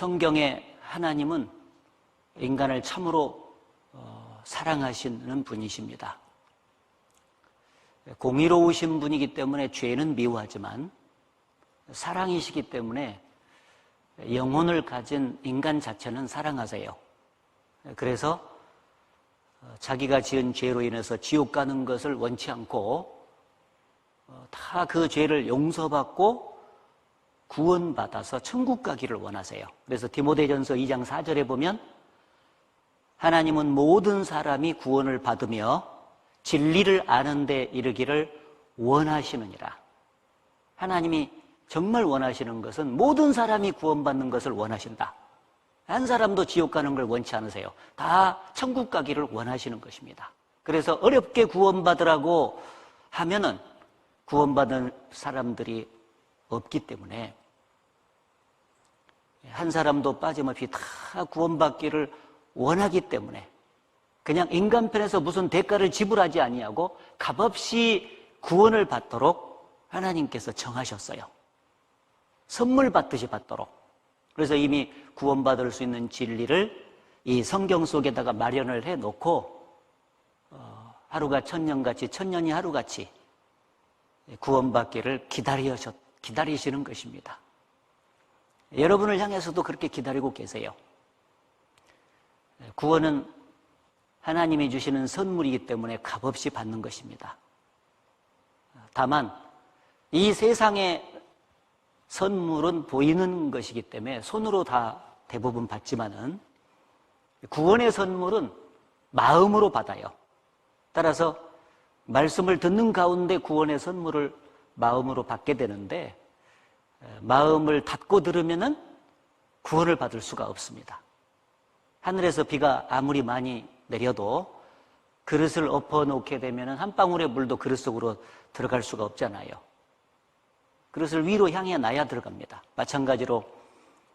성경의 하나님은 인간을 참으로 사랑하시는 분이십니다. 공의로우신 분이기 때문에 죄는 미워하지만 사랑이시기 때문에 영혼을 가진 인간 자체는 사랑하세요. 그래서 자기가 지은 죄로 인해서 지옥 가는 것을 원치 않고 다 그 죄를 용서받고 구원받아서 천국 가기를 원하세요. 그래서 디모데전서 2장 4절에 보면 하나님은 모든 사람이 구원을 받으며 진리를 아는 데 이르기를 원하시느니라. 하나님이 정말 원하시는 것은 모든 사람이 구원받는 것을 원하신다. 한 사람도 지옥 가는 걸 원치 않으세요. 다 천국 가기를 원하시는 것입니다. 그래서 어렵게 구원받으라고 하면은 구원받은 사람들이 없기 때문에 한 사람도 빠짐없이 다 구원받기를 원하기 때문에 그냥 인간편에서 무슨 대가를 지불하지 아니하고 값없이 구원을 받도록 하나님께서 정하셨어요. 선물 받듯이 받도록. 그래서 이미 구원받을 수 있는 진리를 이 성경 속에다가 마련을 해놓고 하루가 천년같이 천년이 하루같이 구원받기를 기다리시는 것입니다. 여러분을 향해서도 그렇게 기다리고 계세요. 구원은 하나님이 주시는 선물이기 때문에 값없이 받는 것입니다. 다만 이 세상의 선물은 보이는 것이기 때문에 손으로 다 대부분 받지만은 구원의 선물은 마음으로 받아요. 따라서 말씀을 듣는 가운데 구원의 선물을 마음으로 받게 되는데 마음을 닫고 들으면은 구원을 받을 수가 없습니다. 하늘에서 비가 아무리 많이 내려도 그릇을 엎어놓게 되면은 한 방울의 물도 그릇 속으로 들어갈 수가 없잖아요. 그릇을 위로 향해 놔야 들어갑니다. 마찬가지로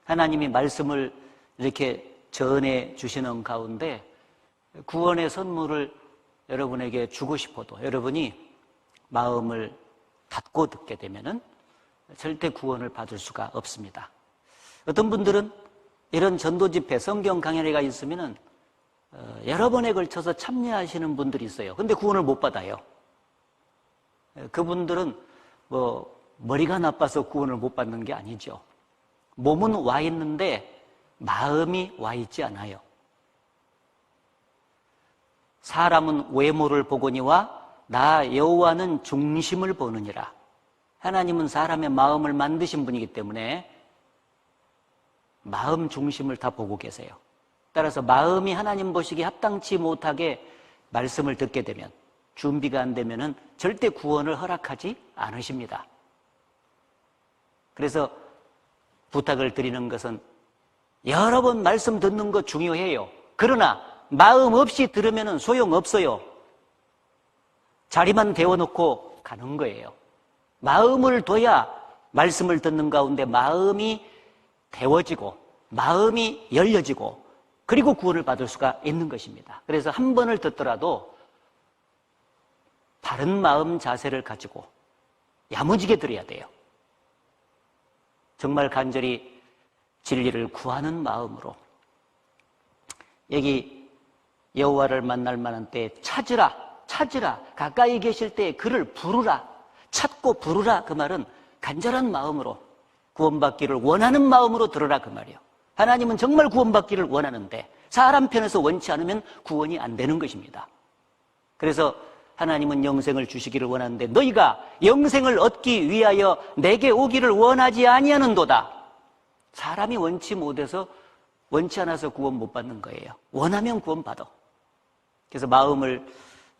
하나님이 말씀을 이렇게 전해 주시는 가운데 구원의 선물을 여러분에게 주고 싶어도 여러분이 마음을 닫고 듣게 되면은 절대 구원을 받을 수가 없습니다. 어떤 분들은 이런 전도 집회, 성경 강연회가 있으면은 여러 번에 걸쳐서 참여하시는 분들이 있어요. 근데 구원을 못 받아요. 그분들은 머리가 나빠서 구원을 못 받는 게 아니죠. 몸은 와 있는데 마음이 와 있지 않아요. 사람은 외모를 보거니와 나 여호와는 중심을 보느니라. 하나님은 사람의 마음을 만드신 분이기 때문에 마음 중심을 다 보고 계세요. 따라서 마음이 하나님 보시기에 합당치 못하게 말씀을 듣게 되면, 준비가 안 되면은 절대 구원을 허락하지 않으십니다. 그래서 부탁을 드리는 것은 여러 번 말씀 듣는 거 중요해요. 그러나 마음 없이 들으면 소용없어요. 자리만 데워놓고 가는 거예요. 마음을 둬야 말씀을 듣는 가운데 마음이 데워지고 마음이 열려지고 그리고 구원을 받을 수가 있는 것입니다. 그래서 한 번을 듣더라도 바른 마음 자세를 가지고 야무지게 들어야 돼요. 정말 간절히 진리를 구하는 마음으로. 여기 여호와를 만날 만한 때에 찾으라 가까이 계실 때에 그를 부르라, 찾고 부르라. 그 말은 간절한 마음으로 구원받기를 원하는 마음으로 들으라 그 말이에요. 하나님은 정말 구원받기를 원하는데 사람 편에서 원치 않으면 구원이 안 되는 것입니다. 그래서 하나님은 영생을 주시기를 원하는데 너희가 영생을 얻기 위하여 내게 오기를 원하지 아니하는도다. 사람이 원치 않아서 구원 못 받는 거예요. 원하면 구원 받아. 그래서 마음을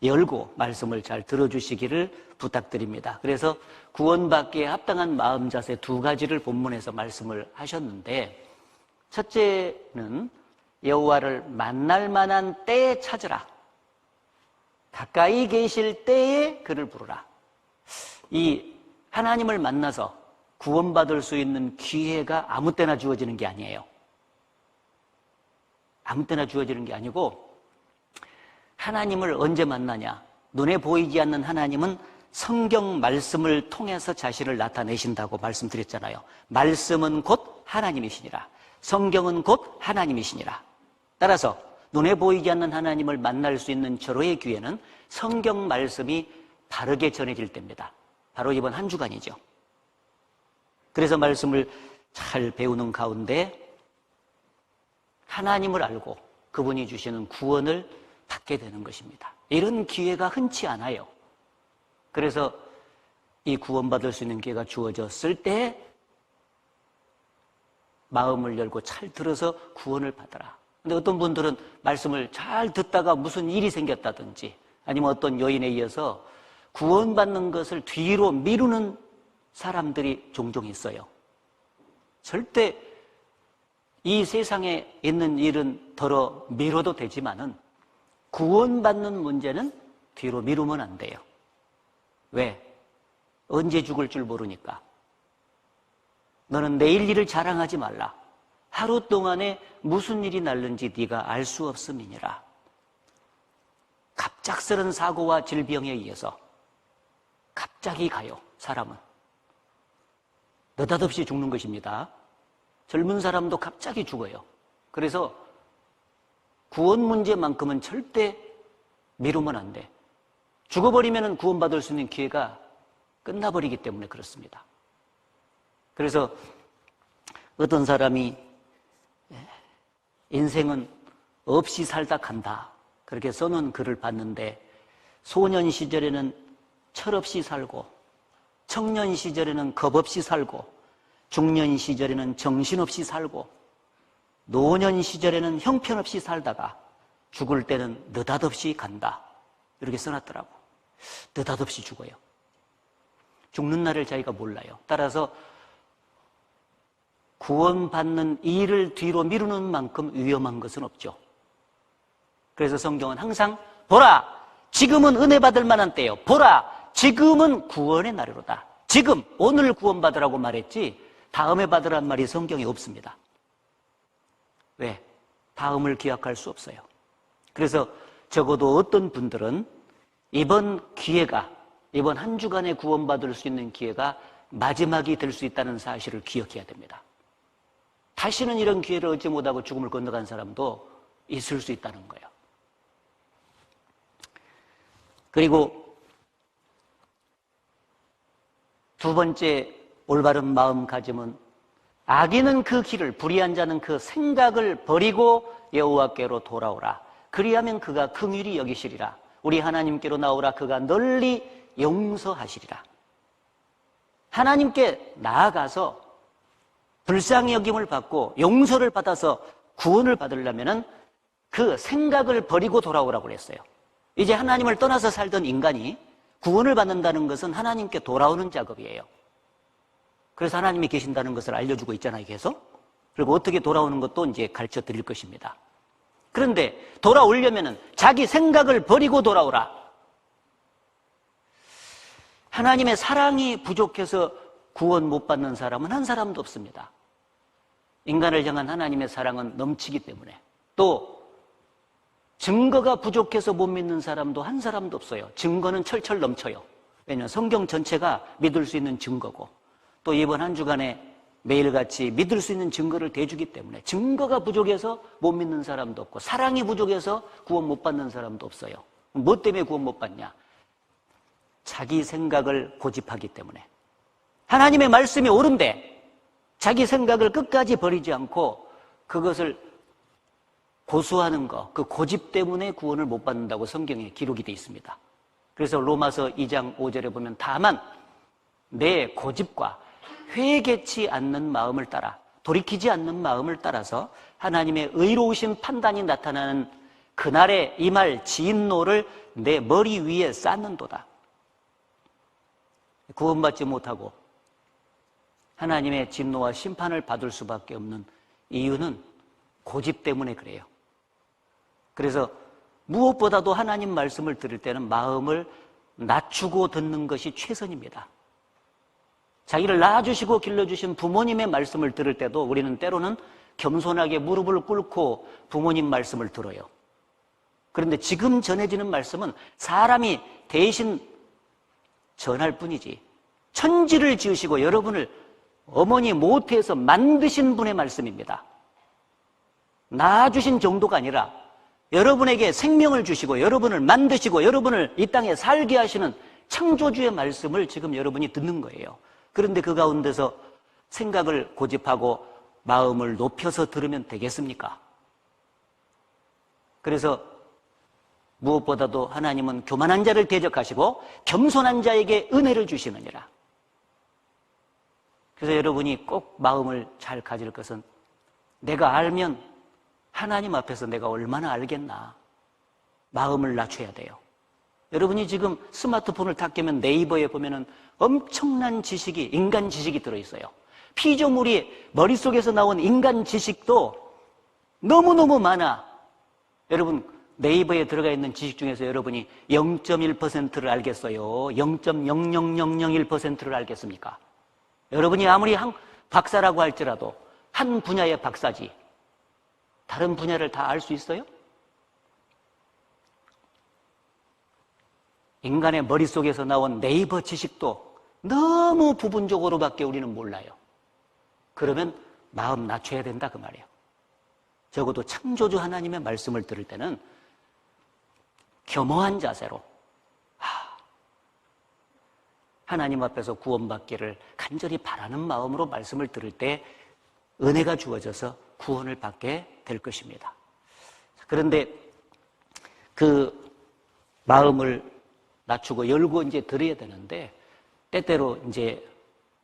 열고 말씀을 잘 들어주시기를 부탁드립니다. 그래서 구원받기에 합당한 마음 자세 두 가지를 본문에서 말씀을 하셨는데, 첫째는 여호와를 만날 만한 때에 찾으라. 가까이 계실 때에 그를 부르라. 이 하나님을 만나서 구원받을 수 있는 기회가 아무 때나 주어지는 게 아니에요. 아무 때나 주어지는 게 아니고 하나님을 언제 만나냐? 눈에 보이지 않는 하나님은 성경 말씀을 통해서 자신을 나타내신다고 말씀드렸잖아요. 말씀은 곧 하나님이시니라. 성경은 곧 하나님이시니라. 따라서 눈에 보이지 않는 하나님을 만날 수 있는 절호의 기회는 성경 말씀이 바르게 전해질 때입니다. 바로 이번 한 주간이죠. 그래서 말씀을 잘 배우는 가운데 하나님을 알고 그분이 주시는 구원을 받게 되는 것입니다. 이런 기회가 흔치 않아요. 그래서 이 구원받을 수 있는 기회가 주어졌을 때 마음을 열고 잘 들어서 구원을 받아라. 근데 어떤 분들은 말씀을 잘 듣다가 무슨 일이 생겼다든지 아니면 어떤 요인에 의해서 구원받는 것을 뒤로 미루는 사람들이 종종 있어요. 절대 이 세상에 있는 일은 덜어 미뤄도 되지만은 구원받는 문제는 뒤로 미루면 안 돼요. 왜? 언제 죽을 줄 모르니까. 너는 내일 일을 자랑하지 말라. 하루 동안에 무슨 일이 날는지 네가 알 수 없음이니라. 갑작스런 사고와 질병에 의해서 갑자기 가요, 사람은. 느닷없이 죽는 것입니다. 젊은 사람도 갑자기 죽어요. 그래서 구원 문제만큼은 절대 미루면 안 돼. 죽어버리면 구원받을 수 있는 기회가 끝나버리기 때문에 그렇습니다. 그래서 어떤 사람이 인생은 없이 살다 간다, 그렇게 써놓은 글을 봤는데, 소년 시절에는 철없이 살고, 청년 시절에는 겁없이 살고, 중년 시절에는 정신없이 살고, 노년 시절에는 형편없이 살다가 죽을 때는 느닷없이 간다, 이렇게 써놨더라고. 느닷없이 죽어요. 죽는 날을 자기가 몰라요. 따라서 구원받는 일을 뒤로 미루는 만큼 위험한 것은 없죠. 그래서 성경은 항상 보라, 지금은 은혜 받을 만한 때요. 보라, 지금은 구원의 날이로다. 지금, 오늘 구원받으라고 말했지 다음에 받으란 말이 성경에 없습니다. 왜? 다음을 기약할 수 없어요. 그래서 적어도 어떤 분들은 이번 기회가, 이번 한 주간에 구원받을 수 있는 기회가 마지막이 될 수 있다는 사실을 기억해야 됩니다. 다시는 이런 기회를 얻지 못하고 죽음을 건너간 사람도 있을 수 있다는 거예요. 그리고 두 번째 올바른 마음가짐은, 악인은 그 길을, 불의한 자는 그 생각을 버리고 여호와께로 돌아오라. 그리하면 그가 긍휼히 여기시리라. 우리 하나님께로 나오라. 그가 널리 용서하시리라. 하나님께 나아가서 불쌍히 여김을 받고 용서를 받아서 구원을 받으려면은 그 생각을 버리고 돌아오라고 그랬어요. 이제 하나님을 떠나서 살던 인간이 구원을 받는다는 것은 하나님께 돌아오는 작업이에요. 그래서 하나님이 계신다는 것을 알려주고 있잖아요, 계속. 그리고 어떻게 돌아오는 것도 이제 가르쳐 드릴 것입니다. 그런데 돌아오려면은 자기 생각을 버리고 돌아오라. 하나님의 사랑이 부족해서 구원 못 받는 사람은 한 사람도 없습니다. 인간을 향한 하나님의 사랑은 넘치기 때문에, 또 증거가 부족해서 못 믿는 사람도 한 사람도 없어요. 증거는 철철 넘쳐요. 왜냐하면 성경 전체가 믿을 수 있는 증거고, 또 이번 한 주간에 매일같이 믿을 수 있는 증거를 대주기 때문에 증거가 부족해서 못 믿는 사람도 없고, 사랑이 부족해서 구원 못 받는 사람도 없어요. 뭐 때문에 구원 못 받냐? 자기 생각을 고집하기 때문에. 하나님의 말씀이 옳은데 자기 생각을 끝까지 버리지 않고 그것을 고수하는 것, 그 고집 때문에 구원을 못 받는다고 성경에 기록이 되어 있습니다. 그래서 로마서 2장 5절에 보면, 다만 내 고집과 회개치 않는 마음을 따라, 돌이키지 않는 마음을 따라서 하나님의 의로우신 판단이 나타나는 그날에 임할 진노를 내 머리 위에 쌓는도다. 구원받지 못하고 하나님의 진노와 심판을 받을 수밖에 없는 이유는 고집 때문에 그래요. 그래서 무엇보다도 하나님 말씀을 들을 때는 마음을 낮추고 듣는 것이 최선입니다. 자기를 낳아주시고 길러주신 부모님의 말씀을 들을 때도 우리는 때로는 겸손하게 무릎을 꿇고 부모님 말씀을 들어요. 그런데 지금 전해지는 말씀은 사람이 대신 전할 뿐이지, 천지를 지으시고 여러분을 어머니 모태에서 만드신 분의 말씀입니다. 낳아주신 정도가 아니라 여러분에게 생명을 주시고 여러분을 만드시고 여러분을 이 땅에 살게 하시는 창조주의 말씀을 지금 여러분이 듣는 거예요. 그런데 그 가운데서 생각을 고집하고 마음을 높여서 들으면 되겠습니까? 그래서 무엇보다도 하나님은 교만한 자를 대적하시고 겸손한 자에게 은혜를 주시느니라. 그래서 여러분이 꼭 마음을 잘 가질 것은 내가 알면 하나님 앞에서 내가 얼마나 알겠나. 마음을 낮춰야 돼요. 여러분이 지금 스마트폰을 탁 깨면 네이버에 보면은 엄청난 지식이, 인간 지식이 들어있어요. 피조물이 머릿속에서 나온 인간 지식도 너무너무 많아. 여러분, 네이버에 들어가 있는 지식 중에서 여러분이 0.1%를 알겠어요? 0.00001%를 알겠습니까? 여러분이 아무리 박사라고 할지라도 한 분야의 박사지 다른 분야를 다 알 수 있어요? 인간의 머릿속에서 나온 네이버 지식도 너무 부분적으로밖에 우리는 몰라요. 그러면 마음 낮춰야 된다 그 말이에요. 적어도 창조주 하나님의 말씀을 들을 때는 겸허한 자세로 하나님 앞에서 구원받기를 간절히 바라는 마음으로 말씀을 들을 때 은혜가 주어져서 구원을 받게 될 것입니다. 그런데 그 마음을 낮추고 열고 이제 들어야 되는데 때때로 이제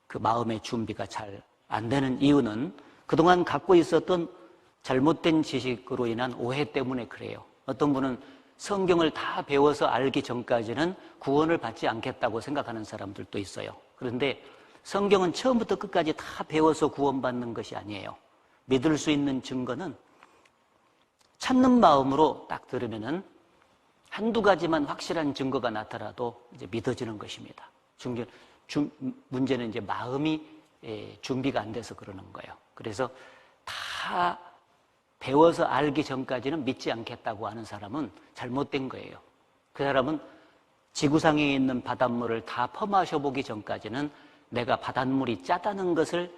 그 마음의 준비가 잘 안 되는 이유는 그동안 갖고 있었던 잘못된 지식으로 인한 오해 때문에 그래요. 어떤 분은 성경을 다 배워서 알기 전까지는 구원을 받지 않겠다고 생각하는 사람들도 있어요. 그런데 성경은 처음부터 끝까지 다 배워서 구원받는 것이 아니에요. 믿을 수 있는 증거는 찾는 마음으로 딱 들으면은 한두 가지만 확실한 증거가 나타나도 이제 믿어지는 것입니다. 문제는 이제 마음이 준비가 안 돼서 그러는 거예요. 그래서 다 배워서 알기 전까지는 믿지 않겠다고 하는 사람은 잘못된 거예요. 그 사람은 지구상에 있는 바닷물을 다 퍼마셔보기 전까지는 내가 바닷물이 짜다는 것을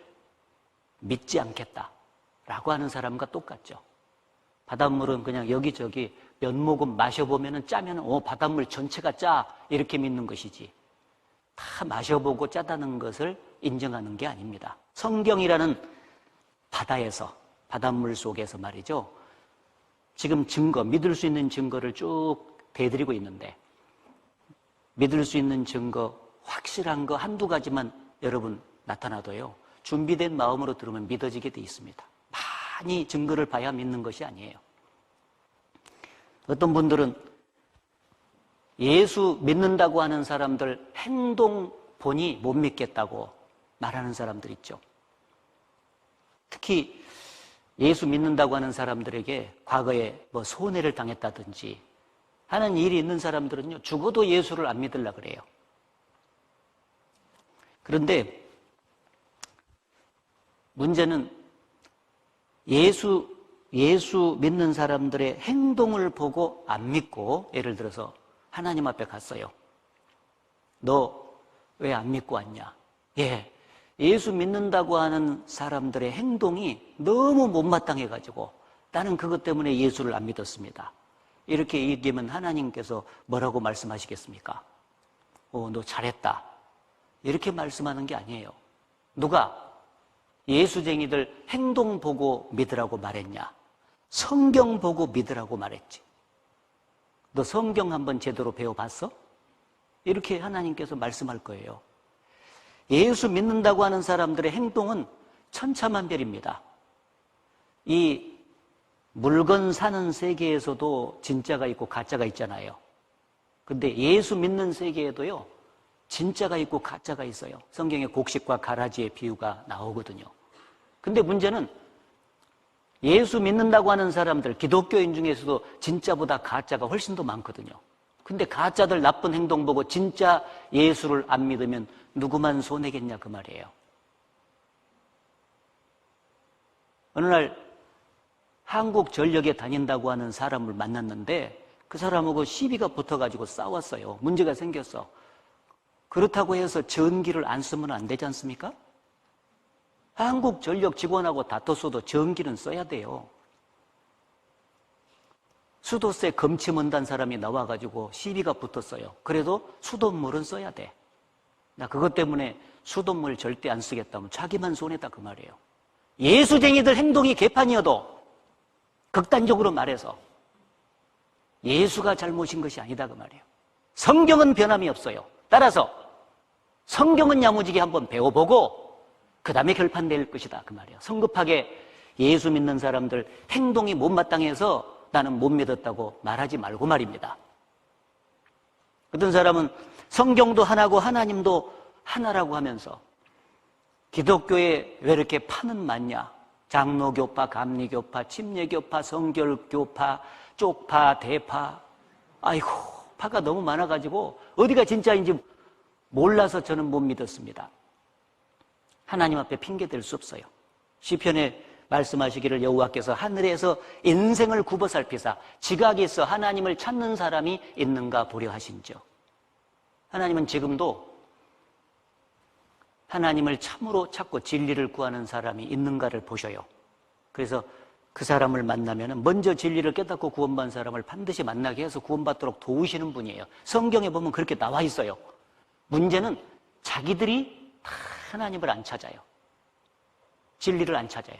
믿지 않겠다라고 하는 사람과 똑같죠. 바닷물은 그냥 여기저기 몇 모금 마셔보면 짜면 바닷물 전체가 짜 이렇게 믿는 것이지 다 마셔보고 짜다는 것을 인정하는 게 아닙니다. 성경이라는 바다에서 바닷물 속에서 말이죠. 지금 증거, 믿을 수 있는 증거를 쭉 대드리고 있는데 믿을 수 있는 증거, 확실한 거 한두 가지만 여러분 나타나도요. 준비된 마음으로 들으면 믿어지게 돼 있습니다. 많이 증거를 봐야 믿는 것이 아니에요. 어떤 분들은 예수 믿는다고 하는 사람들 행동 보니 못 믿겠다고 말하는 사람들 있죠. 특히 예수 믿는다고 하는 사람들에게 과거에 뭐 손해를 당했다든지 하는 일이 있는 사람들은요, 죽어도 예수를 안 믿으려고 그래요. 그런데 문제는 예수 믿는 사람들의 행동을 보고 안 믿고, 예를 들어서 하나님 앞에 갔어요. 너 왜 안 믿고 왔냐? 예수 믿는다고 하는 사람들의 행동이 너무 못마땅해가지고 나는 그것 때문에 예수를 안 믿었습니다. 이렇게 얘기하면 하나님께서 뭐라고 말씀하시겠습니까? 너 잘했다. 이렇게 말씀하는 게 아니에요. 누가 예수쟁이들 행동 보고 믿으라고 말했냐? 성경 보고 믿으라고 말했지. 너 성경 한번 제대로 배워봤어? 이렇게 하나님께서 말씀할 거예요. 예수 믿는다고 하는 사람들의 행동은 천차만별입니다. 이 물건 사는 세계에서도 진짜가 있고 가짜가 있잖아요. 근데 예수 믿는 세계에도요, 진짜가 있고 가짜가 있어요. 성경에 곡식과 가라지의 비유가 나오거든요. 근데 문제는 예수 믿는다고 하는 사람들, 기독교인 중에서도 진짜보다 가짜가 훨씬 더 많거든요. 근데 가짜들 나쁜 행동 보고 진짜 예수를 안 믿으면 누구만 손해겠냐 그 말이에요. 어느 날 한국전력에 다닌다고 하는 사람을 만났는데 그 사람하고 시비가 붙어가지고 싸웠어요. 문제가 생겼어. 그렇다고 해서 전기를 안 쓰면 안 되지 않습니까? 한국전력 직원하고 다퉜어도 전기는 써야 돼요. 수도세 검치 문단 사람이 나와가지고 시비가 붙었어요. 그래도 수돗물은 써야 돼. 나 그것 때문에 수돗물 절대 안 쓰겠다면 자기만 손해다 그 말이에요. 예수쟁이들 행동이 개판이어도 극단적으로 말해서 예수가 잘못인 것이 아니다 그 말이에요. 성경은 변함이 없어요. 따라서 성경은 야무지게 한번 배워보고 그 다음에 결판 낼 것이다 그 말이에요. 성급하게 예수 믿는 사람들 행동이 못마땅해서 나는 못 믿었다고 말하지 말고 말입니다. 어떤 사람은 성경도 하나고 하나님도 하나라고 하면서 기독교에 왜 이렇게 파는 많냐? 장로교파, 감리교파, 침례교파, 성결교파, 쪽파, 대파. 아이고, 파가 너무 많아가지고 어디가 진짜인지 몰라서 저는 못 믿었습니다. 하나님 앞에 핑계댈 수 없어요. 시편에 말씀하시기를 여호와께서 하늘에서 인생을 굽어 살피사 지각에서 하나님을 찾는 사람이 있는가 보려 하신즉. 하나님은 지금도 하나님을 참으로 찾고 진리를 구하는 사람이 있는가를 보셔요. 그래서 그 사람을 만나면 먼저 진리를 깨닫고 구원받은 사람을 반드시 만나게 해서 구원받도록 도우시는 분이에요. 성경에 보면 그렇게 나와 있어요. 문제는 자기들이 다 하나님을 안 찾아요. 진리를 안 찾아요.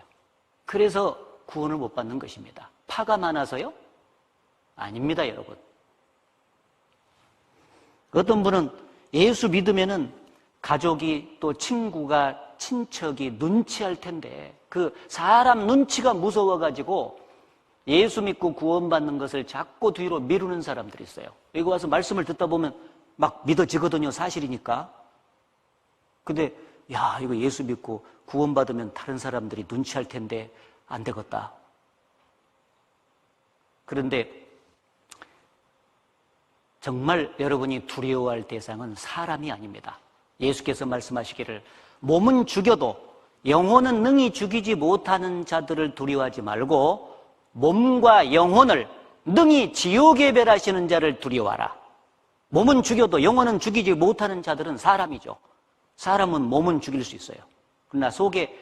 그래서 구원을 못 받는 것입니다. 파가 많아서요? 아닙니다, 여러분. 어떤 분은 예수 믿으면은 가족이 또 친구가 친척이 눈치할 텐데 그 사람 눈치가 무서워가지고 예수 믿고 구원받는 것을 자꾸 뒤로 미루는 사람들이 있어요. 여기 와서 말씀을 듣다 보면 막 믿어지거든요, 사실이니까. 근데 야, 이거 예수 믿고 구원받으면 다른 사람들이 눈치할 텐데 안 되겠다. 그런데 정말 여러분이 두려워할 대상은 사람이 아닙니다. 예수께서 말씀하시기를 몸은 죽여도 영혼은 능히 죽이지 못하는 자들을 두려워하지 말고 몸과 영혼을 능히 지옥에 멸하시는 자를 두려워하라. 몸은 죽여도 영혼은 죽이지 못하는 자들은 사람이죠. 사람은 몸은 죽일 수 있어요. 그러나 속에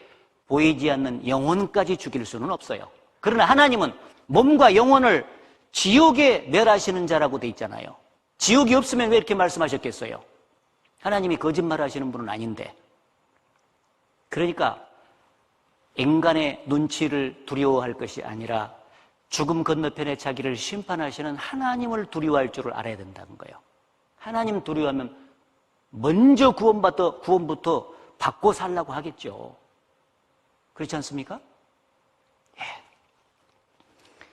보이지 않는 영혼까지 죽일 수는 없어요. 그러나 하나님은 몸과 영혼을 지옥에 멸하시는 자라고 돼 있잖아요. 지옥이 없으면 왜 이렇게 말씀하셨겠어요? 하나님이 거짓말하시는 분은 아닌데. 그러니까 인간의 눈치를 두려워할 것이 아니라 죽음 건너편에 자기를 심판하시는 하나님을 두려워할 줄을 알아야 된다는 거예요. 하나님 두려워하면 먼저 구원부터 받고 살라고 하겠죠. 그렇지 않습니까? 예.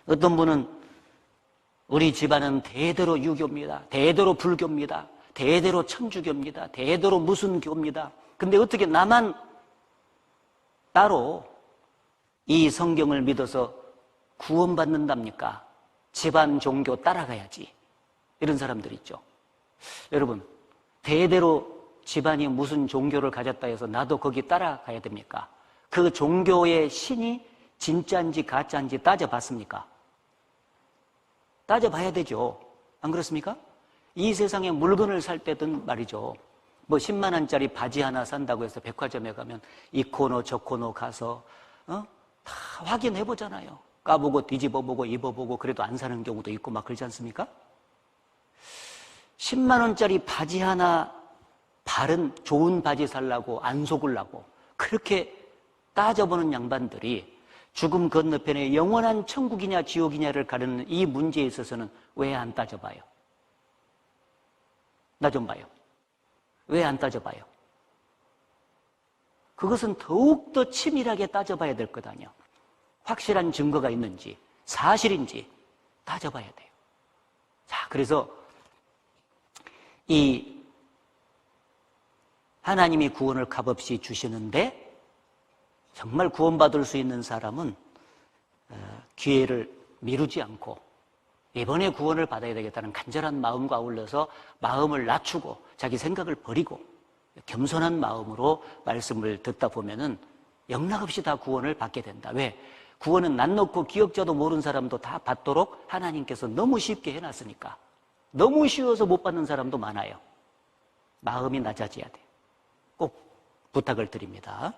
어떤 분은 우리 집안은 대대로 유교입니다. 대대로 불교입니다. 대대로 천주교입니다. 대대로 무슨 교입니다. 근데 어떻게 나만 따로 이 성경을 믿어서 구원받는답니까? 집안 종교 따라가야지. 이런 사람들 있죠. 여러분, 대대로 집안이 무슨 종교를 가졌다 해서 나도 거기 따라가야 됩니까? 그 종교의 신이 진짜인지 가짜인지 따져봤습니까? 따져봐야 되죠. 안 그렇습니까? 이 세상에 물건을 살 때든 말이죠. 뭐 10만 원짜리 바지 하나 산다고 해서 백화점에 가면 이 코너 저 코너 가서 다 확인해 보잖아요. 까보고 뒤집어보고 입어보고 그래도 안 사는 경우도 있고 막 그러지 않습니까? 10만 원짜리 바지 하나 바른 좋은 바지 살라고 안 속으려고 그렇게 따져보는 양반들이 죽음 건너편에 영원한 천국이냐 지옥이냐를 가르는 이 문제에 있어서는 왜 안 따져봐요? 나 좀 봐요. 왜 안 따져봐요? 그것은 더욱더 치밀하게 따져봐야 될 것 아니에요. 확실한 증거가 있는지 사실인지 따져봐야 돼요. 자, 그래서 이 하나님이 구원을 값없이 주시는데 정말 구원받을 수 있는 사람은 기회를 미루지 않고 이번에 구원을 받아야 되겠다는 간절한 마음과 아울러서 마음을 낮추고 자기 생각을 버리고 겸손한 마음으로 말씀을 듣다 보면은 영락없이 다 구원을 받게 된다. 왜? 구원은 난 놓고 기억자도 모르는 사람도 다 받도록 하나님께서 너무 쉽게 해놨으니까. 너무 쉬워서 못 받는 사람도 많아요. 마음이 낮아져야 돼요. 꼭 부탁을 드립니다.